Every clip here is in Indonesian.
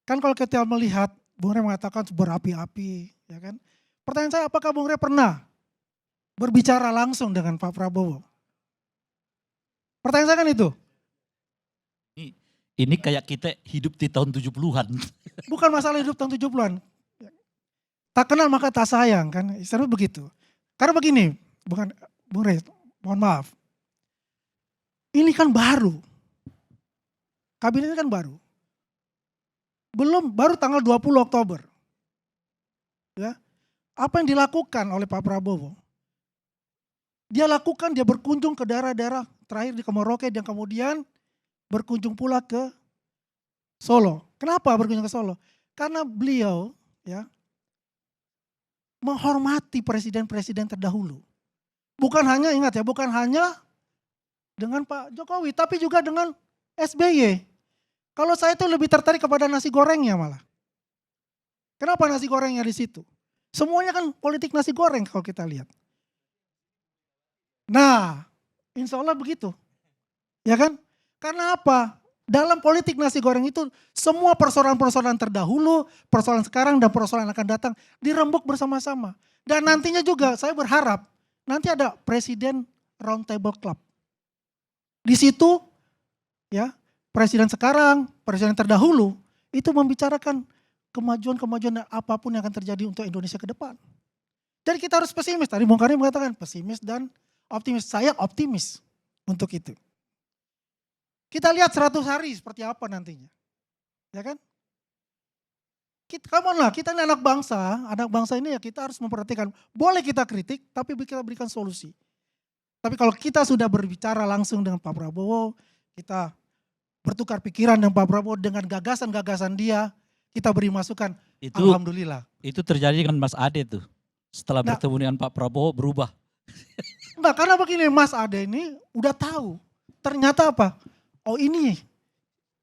Kan kalau kita melihat, Bung Rey mengatakan berapi-api, ya kan. Pertanyaan saya, apakah Bung Rey pernah berbicara langsung dengan Pak Prabowo? Pertanyaan saya kan itu. Ini kayak kita hidup di tahun 70-an. Bukan masalah hidup tahun 70-an. Tak kenal maka tak sayang kan, istilahnya begitu. Karena begini, bukan Bung Rey, mohon maaf. Ini kan baru. Kabinet ini kan baru. Baru tanggal 20 Oktober. Ya. Apa yang dilakukan oleh Pak Prabowo? Dia berkunjung ke daerah-daerah terakhir di Merauke dan kemudian berkunjung pula ke Solo. Kenapa berkunjung ke Solo? Karena beliau ya menghormati presiden-presiden terdahulu. Bukan hanya dengan Pak Jokowi, tapi juga dengan SBY. Kalau saya itu lebih tertarik kepada nasi gorengnya malah. Kenapa nasi gorengnya di situ? Semuanya kan politik nasi goreng kalau kita lihat. Nah, insya Allah begitu. Ya kan? Karena apa? Dalam politik nasi goreng itu semua persoalan-persoalan terdahulu, persoalan sekarang dan persoalan akan datang dirembuk bersama-sama. Dan nantinya juga saya berharap nanti ada Presiden Roundtable Club. Di situ ya presiden sekarang, presiden terdahulu itu membicarakan kemajuan-kemajuan apapun yang akan terjadi untuk Indonesia ke depan. Jadi kita harus pesimis. Tadi Bung Karim mengatakan pesimis dan optimis. Saya optimis untuk itu. Kita lihat 100 hari seperti apa nantinya. Ya kan? Kita ini anak bangsa ini ya kita harus memperhatikan. Boleh kita kritik, tapi kita berikan solusi. Tapi kalau kita sudah berbicara langsung dengan Pak Prabowo, kita bertukar pikiran dengan Pak Prabowo dengan gagasan-gagasan dia, kita beri masukan, alhamdulillah. Itu terjadi dengan Mas Ade tuh. Setelah bertemu dengan Pak Prabowo berubah. Enggak, karena begini Mas Ade ini udah tahu. Ternyata apa? Oh ini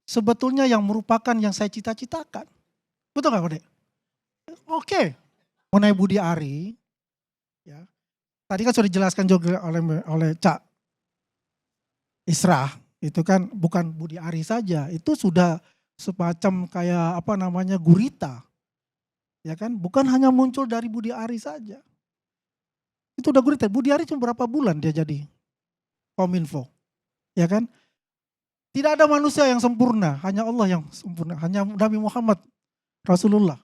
sebetulnya yang merupakan yang saya cita-citakan. Betul gak Kode? Oke. Mengenai Budi Ari, ya. Tadi kan sudah dijelaskan juga oleh Cak Isra, itu kan bukan Budi Ari saja, itu sudah semacam kayak gurita. Ya kan? Bukan hanya muncul dari Budi Ari saja. Itu udah gurita. Budi Ari cuma berapa bulan dia jadi Kominfo. Ya kan? Tidak ada manusia yang sempurna, hanya Allah yang sempurna, hanya Nabi Muhammad Rasulullah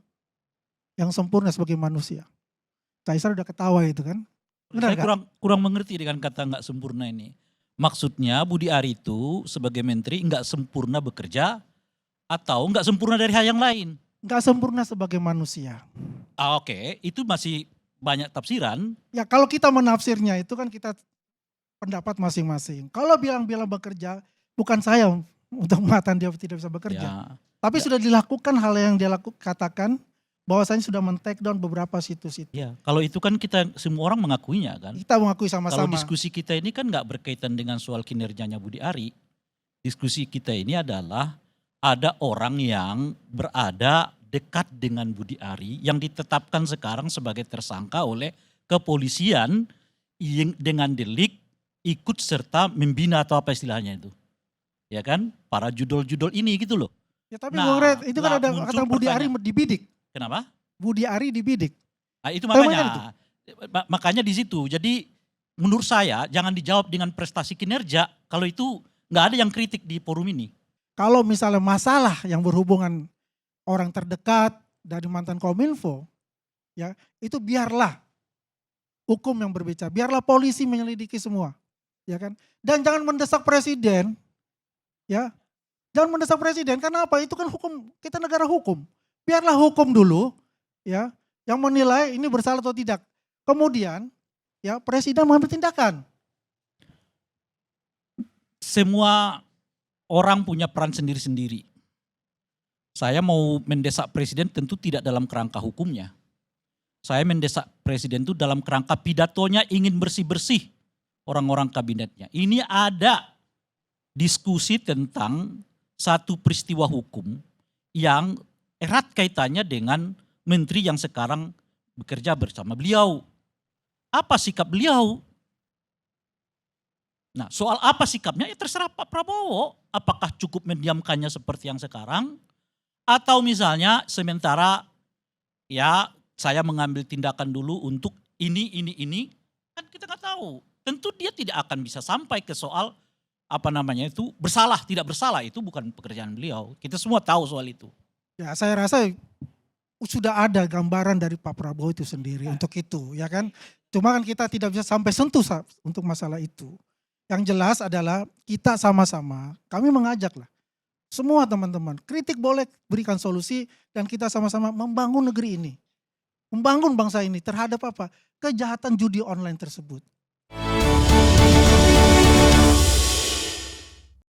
yang sempurna sebagai manusia. Kaisar udah ketawa itu kan. Benar Saya kurang mengerti dengan kata nggak sempurna ini. Maksudnya Budi Ari itu sebagai menteri nggak sempurna bekerja atau nggak sempurna dari hal yang lain? Nggak sempurna sebagai manusia. Oke, itu masih banyak tafsiran. Ya kalau kita menafsirnya itu kan kita pendapat masing-masing. Kalau bilang-bilang bekerja, bukan saya untuk mengatakan dia tidak bisa bekerja. Ya. Tapi sudah dilakukan hal yang dia katakan bahwasanya sudah men-take down beberapa situs itu. Ya, kalau itu kan kita semua orang mengakuinya kan. Kita mengakui sama-sama. Kalau diskusi kita ini kan nggak berkaitan dengan soal kinerjanya Budi Ari. Diskusi kita ini adalah ada orang yang berada dekat dengan Budi Ari yang ditetapkan sekarang sebagai tersangka oleh kepolisian yang dengan delik ikut serta membina atau apa istilahnya itu. Ya kan, para judul-judul ini gitu loh. Ya tapi Bung Rey, itu kan ada kata Budi Ari dibidik. Kenapa? Budi Ari dibidik. Nah, itu makanya di situ. Jadi menurut saya jangan dijawab dengan prestasi kinerja. Kalau itu nggak ada yang kritik di forum ini. Kalau misalnya masalah yang berhubungan orang terdekat dari mantan Kominfo, ya itu biarlah hukum yang berbicara, biarlah polisi menyelidiki semua, ya kan. Dan jangan mendesak presiden, ya. Jangan mendesak presiden, karena apa? Itu kan hukum, kita negara hukum. Biarlah hukum dulu, ya, yang menilai ini bersalah atau tidak. Kemudian, ya, presiden mengambil tindakan. Semua orang punya peran sendiri-sendiri. Saya mau mendesak presiden tentu tidak dalam kerangka hukumnya. Saya mendesak presiden itu dalam kerangka pidatonya ingin bersih-bersih orang-orang kabinetnya. Ini ada diskusi tentang satu peristiwa hukum yang erat kaitannya dengan menteri yang sekarang bekerja bersama beliau. Apa sikap beliau? Nah, soal apa sikapnya ya terserah Pak Prabowo. Apakah cukup mendiamkannya seperti yang sekarang? Atau misalnya sementara ya saya mengambil tindakan dulu untuk ini, kan kita nggak tahu. Tentu dia tidak akan bisa sampai ke soal bersalah, tidak bersalah, itu bukan pekerjaan beliau. Kita semua tahu soal itu. Ya saya rasa sudah ada gambaran dari Pak Prabowo itu sendiri untuk itu, ya kan. Cuma kan kita tidak bisa sampai sentuh untuk masalah itu. Yang jelas adalah kita sama-sama, kami mengajak lah. Semua teman-teman, kritik boleh, berikan solusi, dan kita sama-sama membangun negeri ini. Membangun bangsa ini terhadap apa? Kejahatan judi online tersebut.